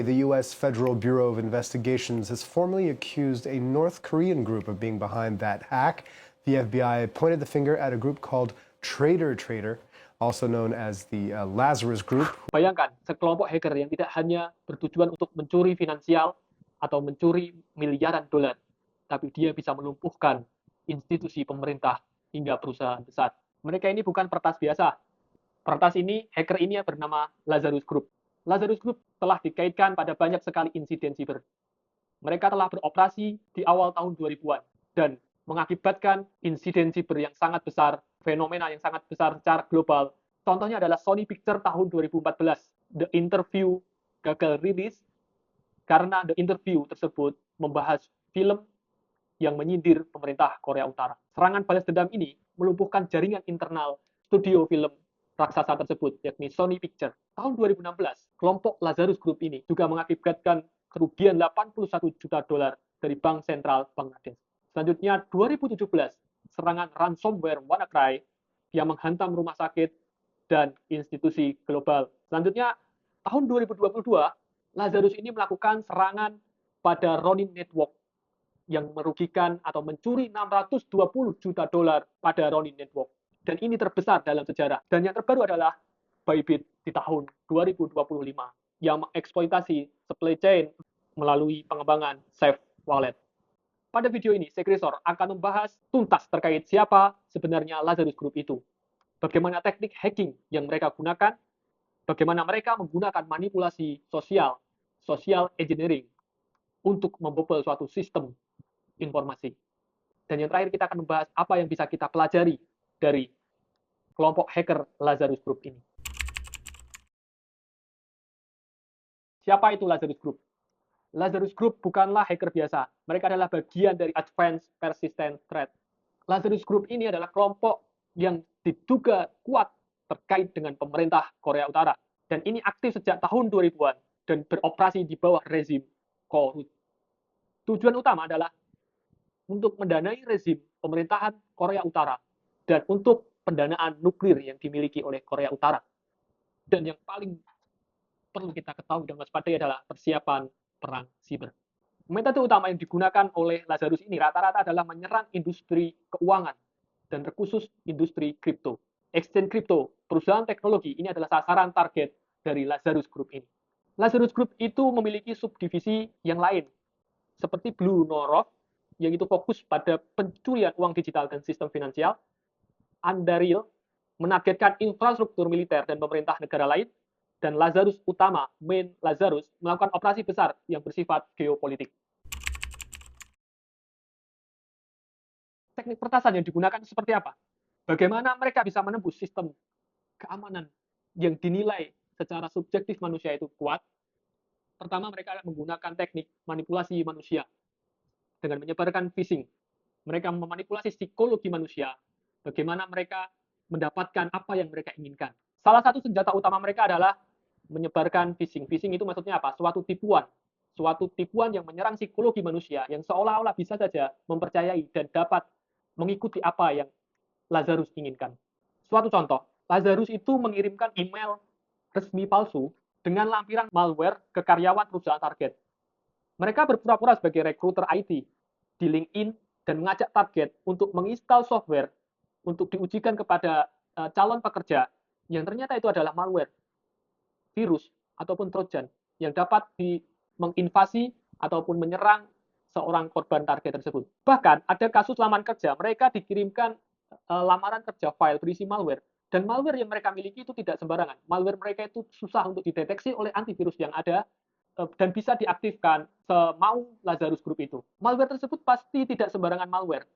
The U.S. Federal Bureau of Investigations has formally accused a North Korean group of being behind that hack. The FBI pointed the finger at a group called Trader, also known as the Lazarus Group. Bayangkan, sekelompok hacker yang tidak hanya bertujuan untuk mencuri finansial atau mencuri miliaran dolar, tapi dia bisa melumpuhkan institusi pemerintah hingga perusahaan besar. Mereka ini bukan peretas biasa. Peretas ini, hacker ini bernama Lazarus Group. Lazarus Group telah dikaitkan pada banyak sekali insiden siber. Mereka telah beroperasi di awal tahun 2000-an dan mengakibatkan insiden siber yang sangat besar, fenomena yang sangat besar secara global. Contohnya adalah Sony Pictures tahun 2014. The Interview gagal rilis karena The Interview tersebut membahas film yang menyindir pemerintah Korea Utara. Serangan balas dendam ini melumpuhkan jaringan internal studio film raksasa tersebut, yakni Sony Pictures. Tahun 2016, kelompok Lazarus Group ini juga mengakibatkan kerugian 81 juta dolar dari Bank Sentral Bangladesh. Selanjutnya, 2017, serangan ransomware WannaCry yang menghantam rumah sakit dan institusi global. Selanjutnya, tahun 2022, Lazarus ini melakukan serangan pada Ronin Network yang merugikan atau mencuri 620 juta dolar pada Ronin Network. Dan ini terbesar dalam sejarah. Dan yang terbaru adalah Bybit di tahun 2025 yang mengeksploitasi supply chain melalui pengembangan Safe Wallet. Pada video ini, Sekresor akan membahas tuntas terkait siapa sebenarnya Lazarus Group itu. Bagaimana teknik hacking yang mereka gunakan, bagaimana mereka menggunakan manipulasi social engineering, untuk membobol suatu sistem informasi. Dan yang terakhir kita akan membahas apa yang bisa kita pelajari dari kelompok hacker Lazarus Group ini. Siapa itu Lazarus Group? Lazarus Group bukanlah hacker biasa. Mereka adalah bagian dari Advanced Persistent Threat. Lazarus Group ini adalah kelompok yang diduga kuat terkait dengan pemerintah Korea Utara. Dan ini aktif sejak tahun 2000-an dan beroperasi di bawah rezim Korea. Tujuan utama adalah untuk mendanai rezim pemerintahan Korea Utara dan untuk pendanaan nuklir yang dimiliki oleh Korea Utara. Dan yang paling perlu kita ketahui dan waspadai adalah persiapan perang siber. Metode utama yang digunakan oleh Lazarus ini rata-rata adalah menyerang industri keuangan dan terkhusus industri kripto. Exchange kripto, perusahaan teknologi ini adalah sasaran target dari Lazarus Group ini. Lazarus Group itu memiliki subdivisi yang lain, seperti Blue North, yang itu fokus pada pencurian uang digital dan sistem finansial. Anduril menargetkan infrastruktur militer dan pemerintah negara lain, dan Lazarus utama, main Lazarus, melakukan operasi besar yang bersifat geopolitik. Teknik pertasan yang digunakan seperti apa? Bagaimana mereka bisa menembus sistem keamanan yang dinilai secara subjektif manusia itu kuat? Pertama, mereka menggunakan teknik manipulasi manusia dengan menyebarkan phishing. Mereka memanipulasi psikologi manusia, bagaimana mereka mendapatkan apa yang mereka inginkan. Salah satu senjata utama mereka adalah menyebarkan phishing. Phishing itu maksudnya apa? Suatu tipuan yang menyerang psikologi manusia yang seolah-olah bisa saja mempercayai dan dapat mengikuti apa yang Lazarus inginkan. Suatu contoh, Lazarus itu mengirimkan email resmi palsu dengan lampiran malware ke karyawan perusahaan target. Mereka berpura-pura sebagai rekruter IT di LinkedIn dan mengajak target untuk menginstal software untuk diujikan kepada calon pekerja yang ternyata itu adalah malware, virus, ataupun trojan yang dapat menginvasi ataupun menyerang seorang korban target tersebut. Bahkan ada kasus lamaran kerja, mereka dikirimkan lamaran kerja file berisi malware, dan malware yang mereka miliki itu tidak sembarangan. Malware mereka itu susah untuk dideteksi oleh antivirus yang ada dan bisa diaktifkan semau Lazarus Group itu. Malware tersebut pasti tidak sembarangan malware,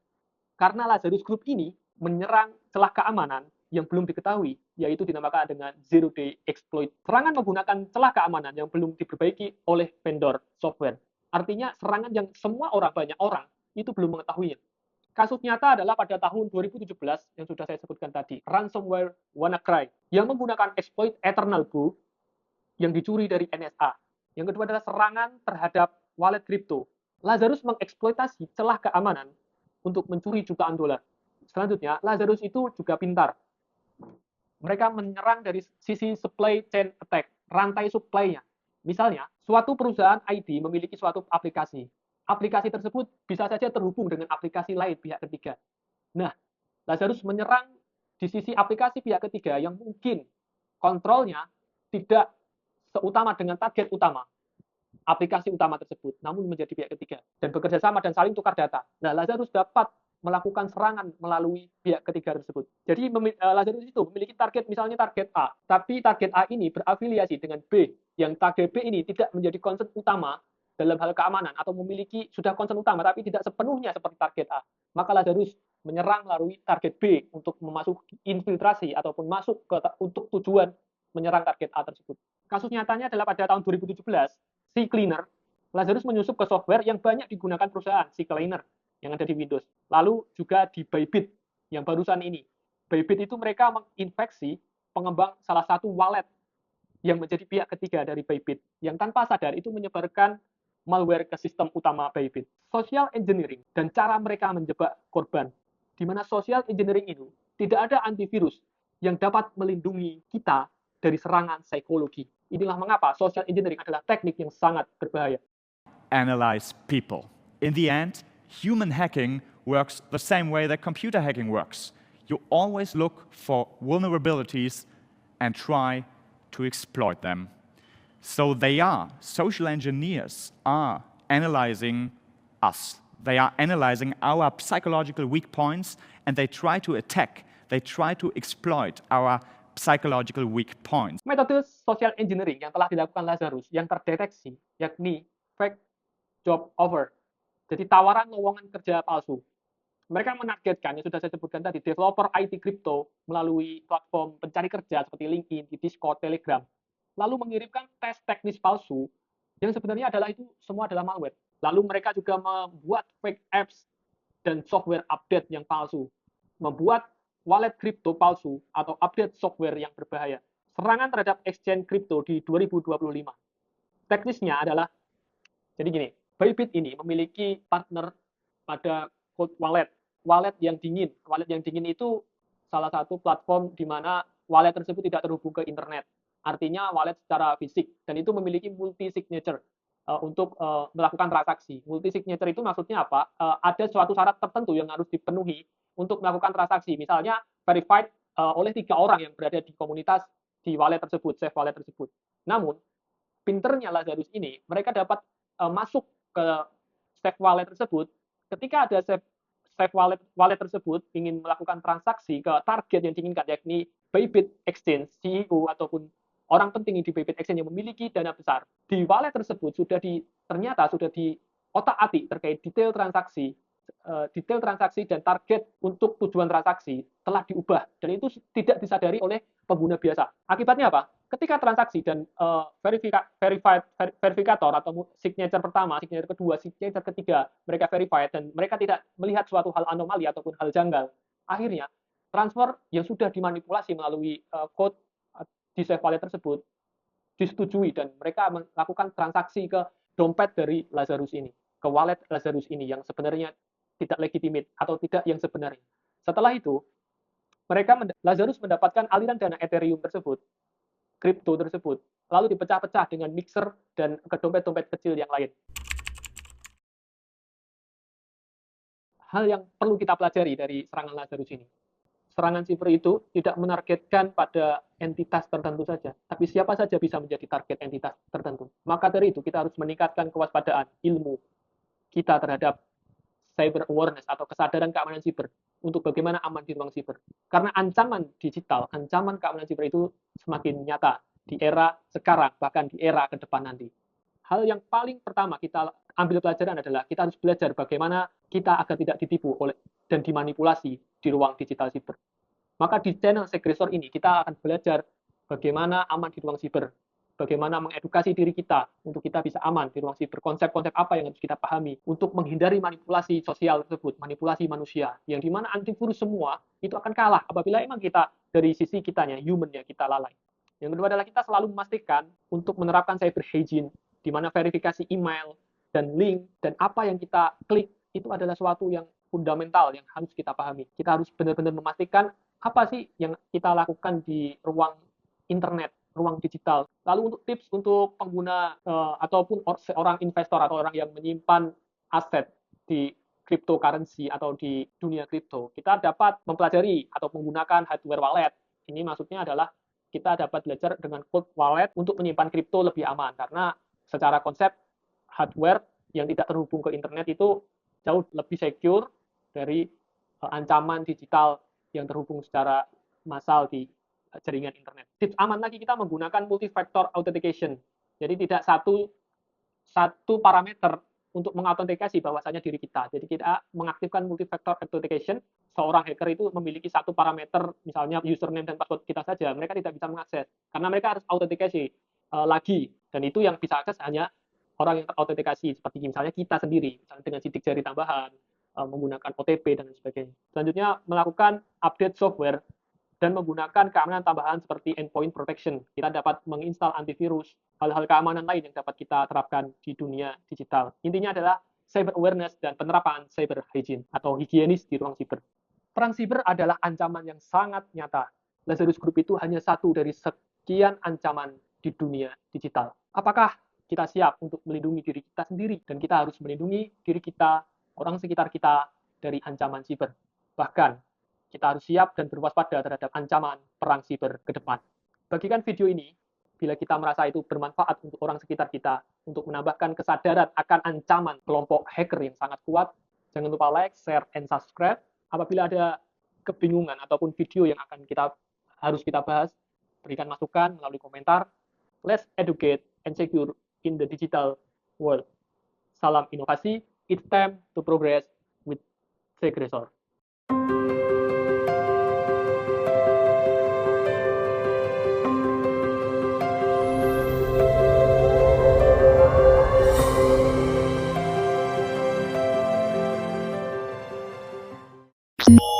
karena Lazarus Group ini menyerang celah keamanan yang belum diketahui, yaitu dinamakan dengan zero day exploit. Serangan menggunakan celah keamanan yang belum diperbaiki oleh vendor software. Artinya serangan yang semua orang, banyak orang, itu belum mengetahuinya. Kasus nyata adalah pada tahun 2017 yang sudah saya sebutkan tadi, ransomware WannaCry, yang menggunakan exploit Eternal Blue yang dicuri dari NSA. Yang kedua adalah serangan terhadap wallet kripto. Lazarus mengeksploitasi celah keamanan untuk mencuri jutaan dolar. Selanjutnya, Lazarus itu juga pintar. Mereka menyerang dari sisi supply chain attack, rantai supply-nya. Misalnya, suatu perusahaan IT memiliki suatu aplikasi. Aplikasi tersebut bisa saja terhubung dengan aplikasi lain pihak ketiga. Nah, Lazarus menyerang di sisi aplikasi pihak ketiga yang mungkin kontrolnya tidak seutama dengan target utama aplikasi utama tersebut, namun menjadi pihak ketiga dan bekerja sama dan saling tukar data. Nah, Lazarus dapat melakukan serangan melalui pihak ketiga tersebut. Jadi Lazarus itu memiliki target, misalnya target A, tapi target A ini berafiliasi dengan B, yang target B ini tidak menjadi concern utama dalam hal keamanan atau memiliki sudah concern utama tapi tidak sepenuhnya seperti target A. Maka Lazarus menyerang melalui target B untuk memasuki infiltrasi ataupun masuk untuk tujuan menyerang target A tersebut. Kasus nyatanya adalah pada tahun 2017, CCleaner, Lazarus menyusup ke software yang banyak digunakan perusahaan, CCleaner, yang ada di Windows. Lalu juga di Bybit, yang barusan ini. Bybit itu mereka menginfeksi pengembang salah satu wallet yang menjadi pihak ketiga dari Bybit, yang tanpa sadar itu menyebarkan malware ke sistem utama Bybit. Social engineering dan cara mereka menjebak korban, di mana social engineering itu tidak ada antivirus yang dapat melindungi kita dari serangan psikologi. Inilah mengapa social engineering adalah teknik yang sangat berbahaya. Analyze people. In the end, human hacking works the same way that computer hacking works. You always look for vulnerabilities and try to exploit them. So social engineers are analyzing us. They are analyzing our psychological weak points and they try to attack, they try to exploit our psychological weak points. Metode social engineering yang telah dilakukan Lazarus yang terdeteksi yakni fake job offer. Jadi tawaran lowongan kerja palsu. Mereka menargetkan, yang sudah saya sebutkan tadi, developer IT crypto melalui platform pencari kerja seperti LinkedIn, Discord, Telegram. Lalu mengirimkan tes teknis palsu yang sebenarnya itu semua adalah malware. Lalu mereka juga membuat fake apps dan software update yang palsu. Membuat wallet kripto palsu atau update software yang berbahaya. Serangan terhadap exchange kripto di 2025. Teknisnya adalah, jadi gini, Bybit ini memiliki partner pada Cold Wallet, wallet yang dingin. Wallet yang dingin itu salah satu platform di mana wallet tersebut tidak terhubung ke internet. Artinya wallet secara fisik, dan itu memiliki multi-signature untuk melakukan transaksi. Multi-signature itu maksudnya apa? Ada suatu syarat tertentu yang harus dipenuhi untuk melakukan transaksi. Misalnya verified oleh 3 orang yang berada di komunitas di wallet tersebut, safe wallet tersebut. Namun, pinternya Lazarus ini, mereka dapat masuk ke safe wallet tersebut. Ketika ada safe wallet tersebut ingin melakukan transaksi ke target yang diinginkan, yakni Bybit Exchange, CEO ataupun orang penting di Bybit Exchange yang memiliki dana besar. Di wallet tersebut ternyata sudah diotak-atik terkait detail transaksi dan target untuk tujuan transaksi telah diubah dan itu tidak disadari oleh pengguna biasa. Akibatnya apa? Ketika transaksi dan verifikator atau signature pertama, signature kedua, signature ketiga mereka verified dan mereka tidak melihat suatu hal anomali ataupun hal janggal, akhirnya transfer yang sudah dimanipulasi melalui code di safe wallet tersebut disetujui dan mereka melakukan transaksi ke dompet dari Lazarus ini, ke wallet Lazarus ini yang sebenarnya tidak legitimate atau tidak yang sebenarnya. Setelah itu, Lazarus mendapatkan aliran dana Ethereum tersebut, kripto tersebut, lalu dipecah-pecah dengan mixer dan ke dompet-dompet kecil yang lain. Hal yang perlu kita pelajari dari serangan Lazarus ini. Serangan cyber itu tidak menargetkan pada entitas tertentu saja, tapi siapa saja bisa menjadi target entitas tertentu. Maka dari itu kita harus meningkatkan kewaspadaan ilmu kita terhadap cyber awareness atau kesadaran keamanan siber untuk bagaimana aman di ruang siber. Karena ancaman digital, ancaman keamanan siber itu semakin nyata di era sekarang, bahkan di era ke depan nanti. Hal yang paling pertama kita ambil pelajaran adalah kita harus belajar bagaimana kita agar tidak ditipu oleh dan dimanipulasi di ruang digital siber. Maka di channel Segresor ini kita akan belajar bagaimana aman di ruang siber, bagaimana mengedukasi diri kita untuk kita bisa aman di ruang siber, konsep-konsep apa yang harus kita pahami untuk menghindari manipulasi sosial tersebut, manipulasi manusia, yang dimana antivirus semua itu akan kalah apabila emang kita dari sisi kitanya, human-nya kita lalai. Yang kedua adalah kita selalu memastikan untuk menerapkan cyber hygiene, di mana verifikasi email dan link dan apa yang kita klik itu adalah suatu yang fundamental yang harus kita pahami. Kita harus benar-benar memastikan apa sih yang kita lakukan di ruang internet ruang digital. Lalu untuk tips untuk pengguna ataupun seorang investor atau orang yang menyimpan aset di cryptocurrency atau di dunia kripto, kita dapat mempelajari atau menggunakan hardware wallet. Ini maksudnya adalah kita dapat belajar dengan cold wallet untuk menyimpan kripto lebih aman, karena secara konsep hardware yang tidak terhubung ke internet itu jauh lebih secure dari ancaman digital yang terhubung secara massal di jaringan internet. Tips aman lagi, kita menggunakan multi-factor authentication. Jadi tidak satu parameter untuk mengautentikasi bahwasanya diri kita. Jadi kita mengaktifkan multi-factor authentication. Seorang hacker itu memiliki satu parameter, misalnya username dan password kita saja, mereka tidak bisa mengakses karena mereka harus autentikasi lagi, dan itu yang bisa akses hanya orang yang terautentikasi, seperti misalnya kita sendiri, misalnya dengan sidik jari tambahan, menggunakan OTP dan sebagainya. Selanjutnya, melakukan update software dan menggunakan keamanan tambahan seperti endpoint protection. Kita dapat menginstal antivirus, hal-hal keamanan lain yang dapat kita terapkan di dunia digital. Intinya adalah cyber awareness dan penerapan cyber hygiene atau higienis di ruang siber. Perang siber adalah ancaman yang sangat nyata. Lazarus Group itu hanya satu dari sekian ancaman di dunia digital. Apakah kita siap untuk melindungi diri kita sendiri? Dan kita harus melindungi diri kita, orang sekitar kita dari ancaman siber. Bahkan, kita harus siap dan berwaspada terhadap ancaman perang siber ke depan. Bagikan video ini bila kita merasa itu bermanfaat untuk orang sekitar kita, untuk menambahkan kesadaran akan ancaman kelompok hacker yang sangat kuat. Jangan lupa like, share, and subscribe. Apabila ada kebingungan ataupun video yang harus kita bahas, berikan masukan melalui komentar. Let's educate and secure in the digital world. Salam inovasi, it's time to progress with Segressor. you